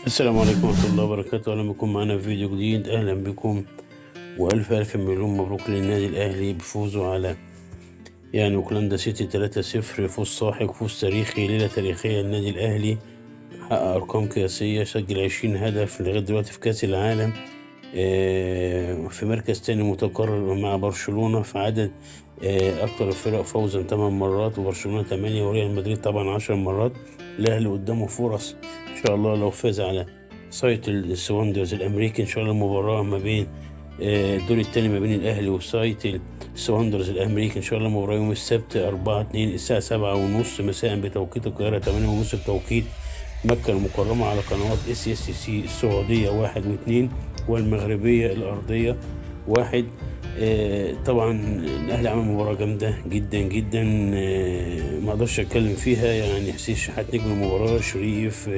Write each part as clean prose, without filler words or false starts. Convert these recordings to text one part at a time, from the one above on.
السلام عليكم ورحمة الله وبركاته. أهلا بكم معنا في فيديو جديد. أهلا بكم وألف ألف مليون مبروك للنادي الأهلي بفوزه على أوكلاند سيتي 3-0. فوز ساحق، فوز تاريخي، ليلة تاريخية. النادي الأهلي حقق أرقام قياسية، سجل 20 هدف لغاية دلوقتي في كأس العالم. في مركز تاني متقرر مع برشلونة في عدد أكتر الفرق فوزا 8 مرات، وبرشلونة 8، وريال مدريد طبعا 10 مرات. الأهلي قدامه فرص إن شاء الله لو فاز على سايت السواندرز الأمريكي. إن شاء الله المباراة ما بين الدور التاني ما بين الأهلي وسايت السواندرز الأمريكي. إن شاء الله مباراة يوم السبت 4/2 الساعة 7:30 مساء بتوقيت القاهرة، 8:30 بتوقيت مكة المكرمة، على قنوات SSC السعودية 1 و2 والمغربية الأرضية 1. طبعا الأهلي عمل مباراة جامدة جدا جدا، ما اقدرش اتكلم فيها. حسين الشحات نجم المباراة، شريف،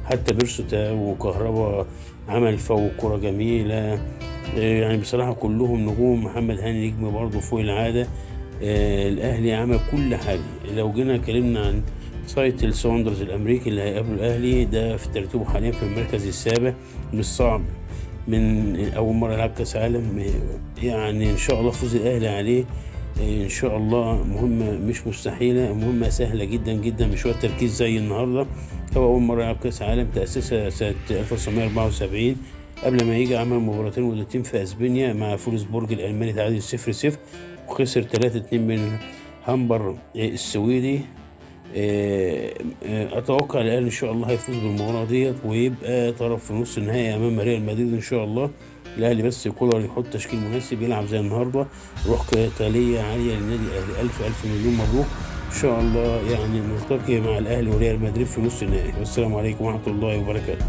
حتى بيرسوتا وكهربا عمل فوق كرة جميلة. بصراحة كلهم نجوم. محمد هاني نجم برضه فوق العادة. الأهلي عمل كل حاجة. لو جينا اتكلمنا عن سايت السواندرز الأمريكي اللي هيقابله الأهلي، ده في ترتيبه حاليا في المركز السابع. مش صعب، من أول مرة يلعب كأس عالم. إن شاء الله فوز الأهلي عليه إن شاء الله مهمة مش مستحيلة، مهمة سهلة جدا جدا، مش شوية تركيز زي النهاردة. هو أول مرة يلعب كأس عالم، تأسيسها سنة 1974. قبل ما يجي عمل مباراتين ودتين في أسبانيا مع فولسبورج الألماني، تعادل 0-0، وخسر 3-2 من هامبر السويدي. اتوقع الاهلي ان شاء الله هيفوز بالمباراه ديت، ويبقى طرف في نص النهائي امام ريال مدريد ان شاء الله. الاهلي بس كولر يحط تشكيل مناسب، يلعب زي النهارده، روح قتاليه عاليه للنادي الاهلي. الف الف مليون مبروك ان شاء الله. نلتقي مع الاهلي وريال مدريد في نص النهائي. والسلام عليكم ورحمه الله وبركاته.